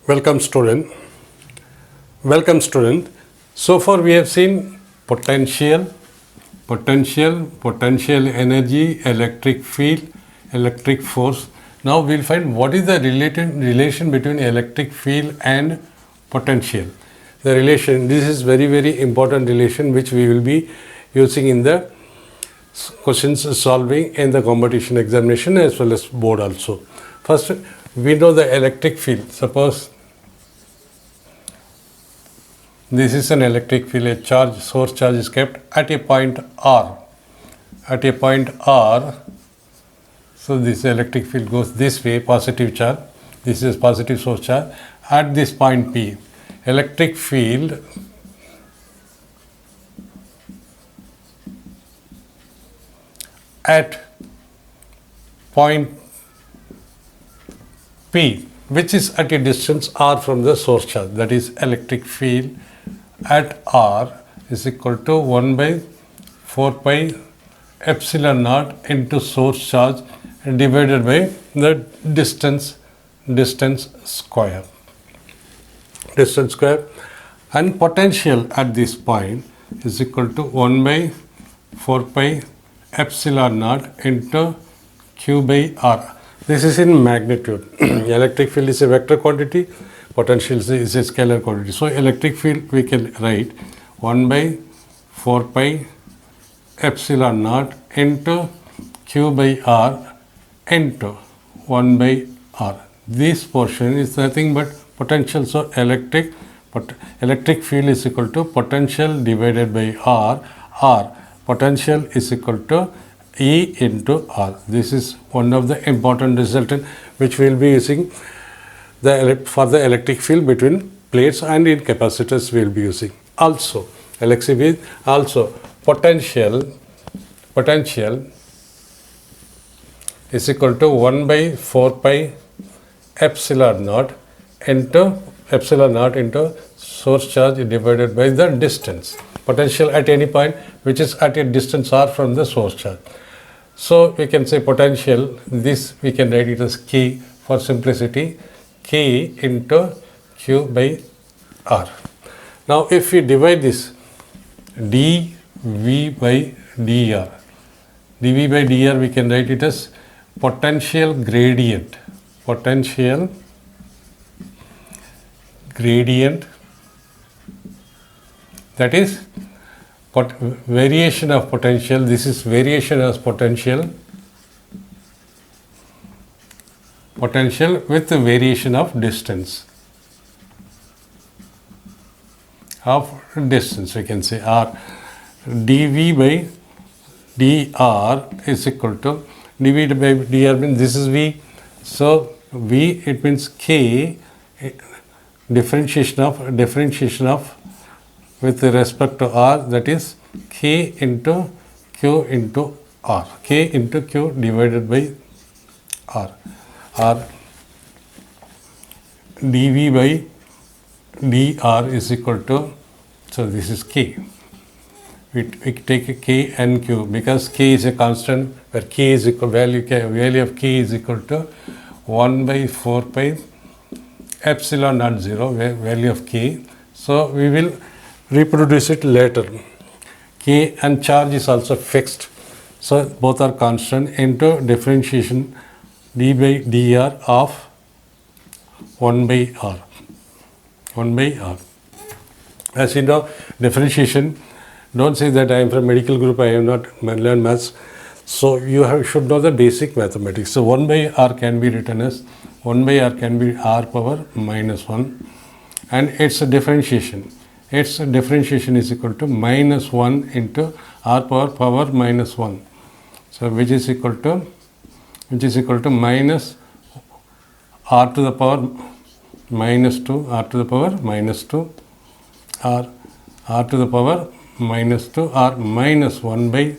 Welcome student. Welcome student. So far we have seen potential, potential energy, electric field, electric force. Now we will find what is the relation between electric field and potential. The relation, this is very important relation which we will be using in the questions solving in the competition examination as well as board also. First, we know the electric field. Suppose this is an electric field, a charge, source charge is kept at a point R. At a point R, so this electric field goes this way, positive charge. This is positive source charge. At this point P, electric field at point P, which is at a distance R from the source charge, that is electric field at R is equal to 1 by 4 pi epsilon naught into source charge divided by the distance square. And potential at this point is equal to 1 by 4 pi epsilon naught into Q by R. This is in magnitude. Electric field is a vector quantity, potential is a scalar quantity. So electric field we can write 1 by 4 pi epsilon naught into Q by R into 1 by R. This portion is nothing but potential. So electric field is equal to potential divided by R. Potential is equal to E into R. This is one of the important resultant which we will be using for the electric field between plates and in capacitors we will be using. Also, potential is equal to 1 by 4 pi epsilon naught into source charge divided by the distance. Potential at any point which is at a distance R from the source charge. So we can say potential, this we can write it as K for simplicity, K into Q by R. Now if we divide this dV by dr we can write it as potential gradient that is variation of potential. This is variation of potential with the variation of distance we can say R. dV by dr is equal to dV by dr means this is V, so V it means K differentiation of with respect to R, that is K into Q into R. K into Q divided by R. dV by dr is equal to, so this is K. We take a K and Q because K is a constant where K is equal, value of K is equal to 1 by 4 pi epsilon naught 0, value of K. So we will reproduce it later. K and charge is also fixed, so both are constant into differentiation d by dr of 1 by R. As you know, differentiation, don't say that I am from medical group, I have not learned maths. So you should know the basic mathematics. So 1 by R can be written as 1 by R can be R power minus 1, and its differentiation is equal to minus 1 into R power minus 1. So which is equal to minus R to the power minus 2, R to the power minus 2, R to the power minus 2, R minus 1 by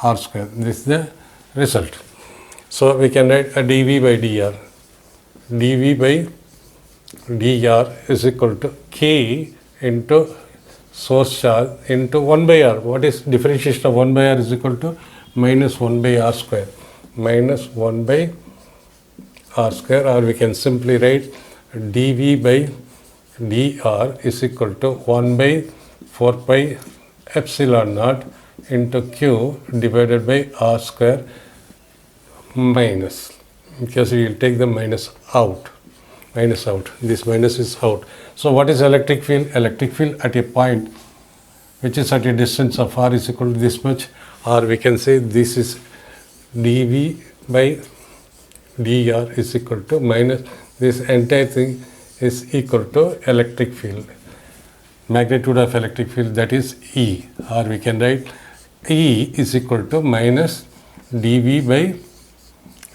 R square. This is the result. So we can write a dV by dr. dV by dr is equal to K into source charge into 1 by R. What is differentiation of 1 by R is equal to minus 1 by R square. Minus 1 by R square, or we can simply write dV by dr is equal to 1 by 4 pi epsilon naught into q divided by r square minus, because we will take the minus out, this minus is out. So what is electric field? Electric field at a point which is at a distance of r is equal to this much, or we can say this is dV by dr is equal to minus this entire thing is equal to electric field, magnitude of electric field, that is E, or we can write E is equal to minus dV by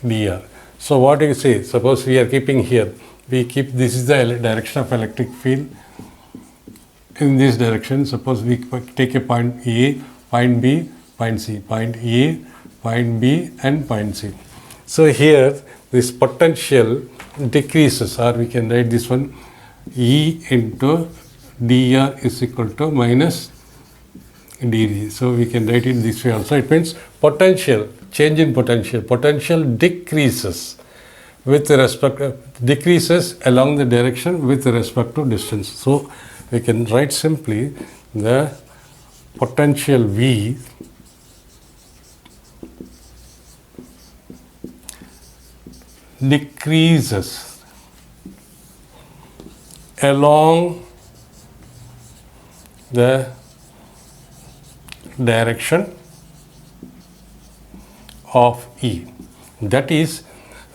dr. So what do you say? Suppose we are keeping here, we keep, this is the direction of electric field. In this direction, suppose we take a point A, point B, point C, point A, point B and point C. So here this potential decreases, or we can write this one E into dr is equal to minus dV. So we can write it this way also. It means potential, change in potential decreases with respect, decreases along the direction with respect to distance. So we can write simply the potential V decreases along the direction of E. That is,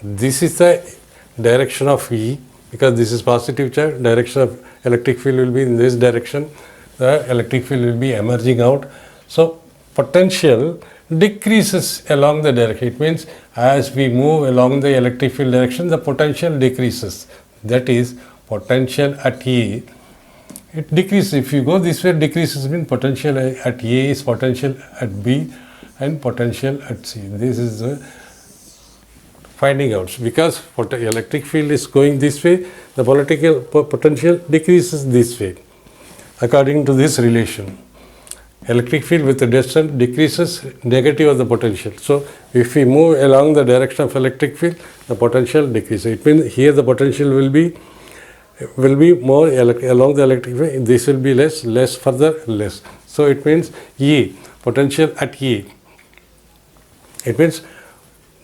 this is the direction of E, because this is positive charge, direction of electric field will be in this direction, the electric field will be emerging out. So potential decreases along the direction. It means as we move along the electric field direction, the potential decreases. That is, potential at A, it decreases. If you go this way, decreases means potential at A is potential at B and potential at C. This is the finding out. Because electric field is going this way, the potential decreases this way according to this relation. Electric field with the distance decreases negative of the potential. So if we move along the direction of electric field, the potential decreases. It means here the potential will be more along the electric field. This will be less further, less. So it means E, potential at E. It means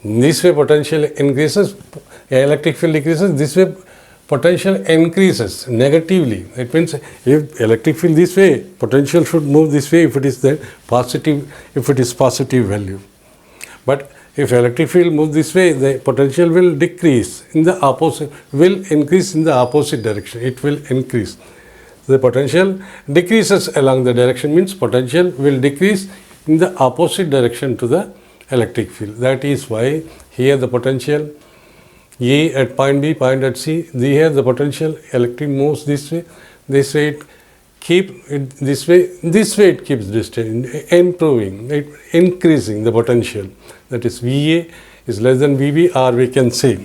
this way potential increases, electric field decreases, this way potential increases negatively. It means if electric field this way, potential should move this way if it is the positive, if it is positive value. But if electric field moves this way, the potential will decrease in the opposite, will increase in the opposite direction. It will increase. The potential decreases along the direction means potential will decrease in the opposite direction to the electric field. That is why here the potential A at point B, point at C, here the potential electric moves this way it keep it this way it keeps distant, improving, increasing the potential. That is VA is less than VB, or we can say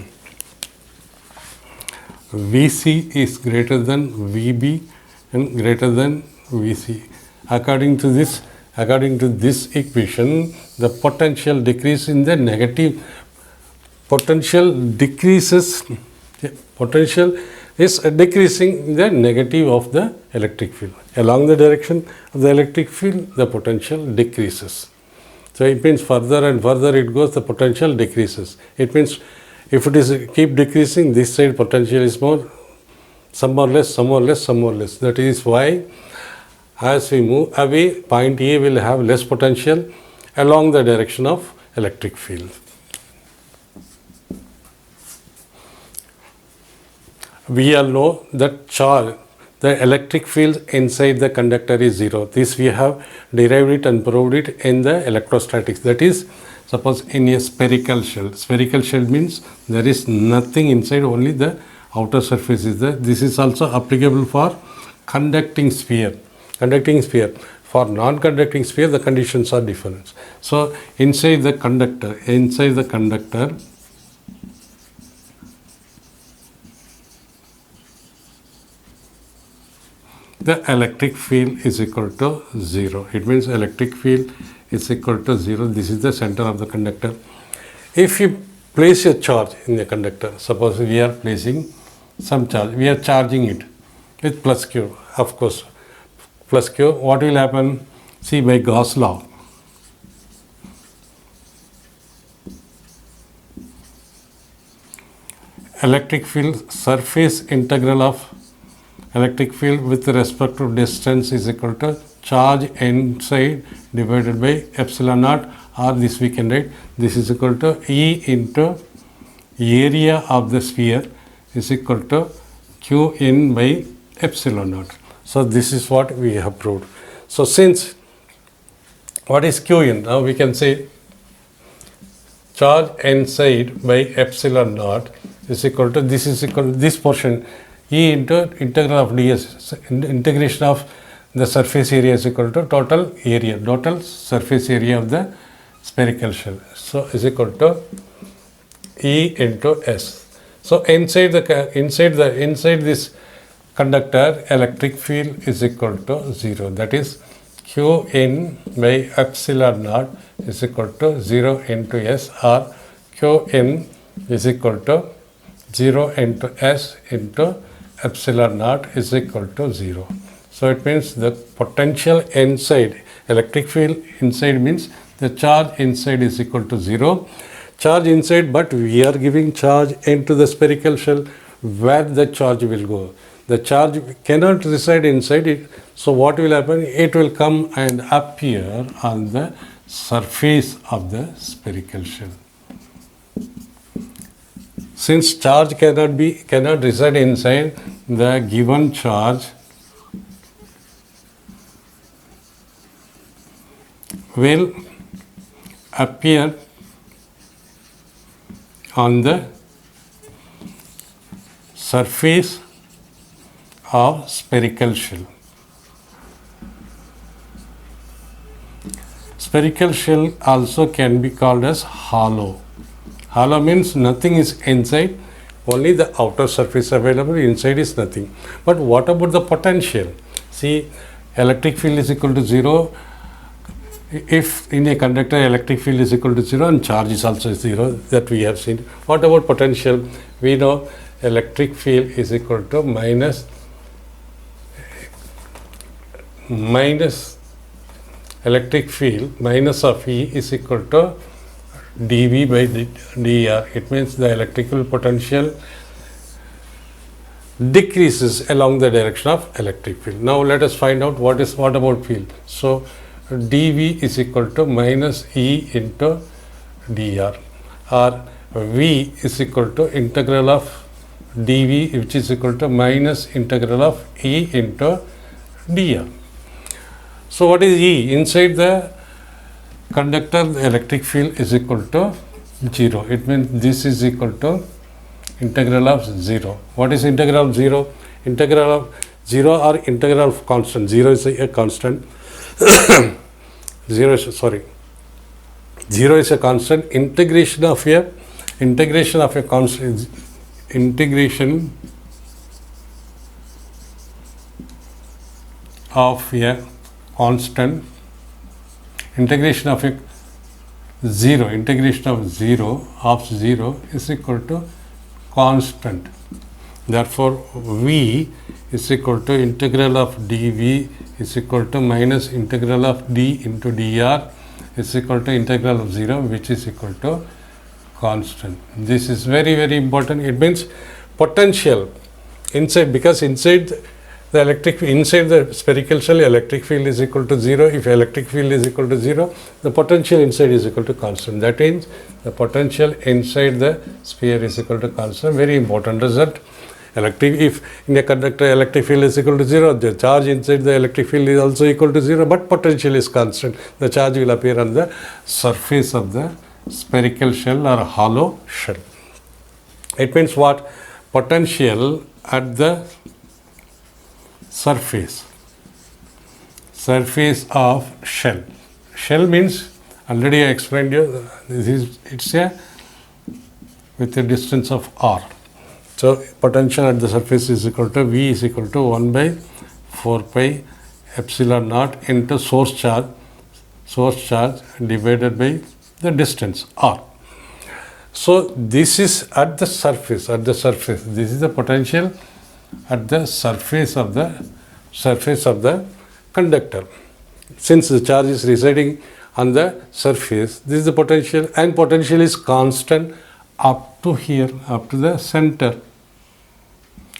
VC is greater than VB and greater than VC. According to this equation, the potential decrease in the negative, potential decreases, potential is decreasing in the negative of the electric field. Along the direction of the electric field, the potential decreases. So it means further and further it goes, the potential decreases. It means if it is keep decreasing, this side potential is more, some more less, some more less, some more less. That is why as we move away, point A will have less potential along the direction of electric field. We all know that charge, the electric field inside the conductor is zero. This we have derived it and proved it in the electrostatics. That is, suppose in a spherical shell. Spherical shell means there is nothing inside, only the outer surface is there. This is also applicable for conducting sphere. For non-conducting sphere, the conditions are different. So inside the conductor, the electric field is equal to 0. It means electric field is equal to 0. This is the center of the conductor. If you place a charge in the conductor, suppose we are placing some charge. We are charging it with plus q, of course. Plus q, what will happen? See, by Gauss law, electric field surface integral of electric field with respect to distance is equal to charge inside divided by epsilon naught, or this we can write, this is equal to E into area of the sphere is equal to q in by epsilon naught. So this is what we have proved. So since, what is q in? Now we can say charge inside by epsilon naught is equal to, this is equal to this portion, E into integral of ds, integration of the surface area is equal to total area, total surface area of the spherical shell. So is equal to E into S. So inside this conductor, electric field is equal to 0. That is q in by epsilon naught is equal to 0 into S, or q in is equal to 0 into S into epsilon naught is equal to 0. So it means the potential inside, electric field inside means the charge inside is equal to 0. Charge inside, but we are giving charge into the spherical shell, where the charge will go. The charge cannot reside inside it. So what will happen? It will come and appear on the surface of the spherical shell. Since charge cannot reside inside, the given charge will appear on the surface of spherical shell. Spherical shell also can be called as hollow. Hollow means nothing is inside, only the outer surface available, inside is nothing. But what about the potential? See, electric field is equal to 0. If in a conductor electric field is equal to 0 and charge is also 0, that we have seen. What about potential? We know electric field is equal to minus electric field minus of E is equal to dV by dr. It means the electrical potential decreases along the direction of electric field. Now let us find out what about field. So dV is equal to minus E into dr, or V is equal to integral of dV, which is equal to minus integral of E into dr. So what is E? Inside the conductor, the electric field is equal to 0. It means this is equal to integral of 0. What is integral of 0? Integral of 0 or integral of constant. 0 is a constant. 0 is a constant. Integration of a constant. Integration of a constant. Integration of a 0. Integration of 0 is equal to constant. Therefore, V is equal to integral of dV is equal to minus integral of d into dr is equal to integral of 0, which is equal to constant. This is very, very important. It means potential inside, because inside the spherical shell, electric field is equal to 0. If electric field is equal to 0, the potential inside is equal to constant. That means the potential inside the sphere is equal to constant. Very important result. If in a conductor electric field is equal to 0, the charge inside the electric field is also equal to 0, but potential is constant. The charge will appear on the surface of the spherical shell or hollow shell. It means what? Potential at the surface of shell. Shell means, already I explained you, it's a with a distance of r. So potential at the surface is equal to V is equal to 1 by 4 pi epsilon naught into source charge divided by the distance r. So this is at the surface, This is the potential at the surface of the conductor. Since the charge is residing on the surface, this is the potential, and potential is constant up to here, up to the center.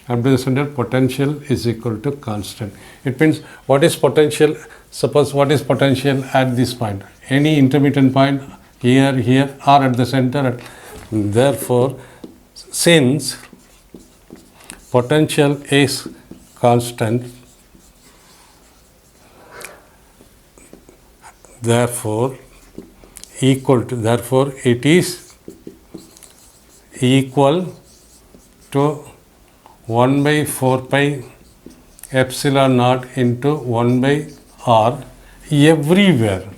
Up to the center, potential is equal to constant. It means what is potential? Suppose what is potential at this point? Any intermittent point here, or at the center. Therefore, since potential is constant, therefore it is equal to 1 by 4 pi epsilon naught into 1 by r everywhere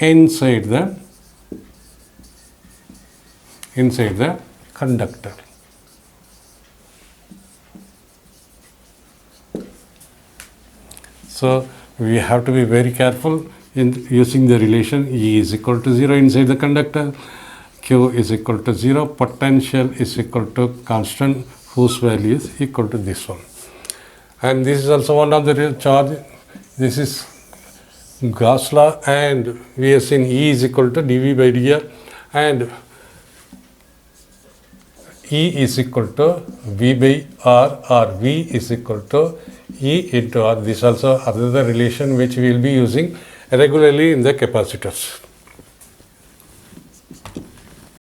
inside the conductor. So we have to be very careful in using the relation E is equal to 0 inside the conductor, Q is equal to 0, potential is equal to constant whose value is equal to this one. And this is also one of the charge. This is Gauss law, and we have seen E is equal to dV by dr, and E is equal to V by R, or V is equal to E into R. This also another relation which we will be using regularly in the capacitors.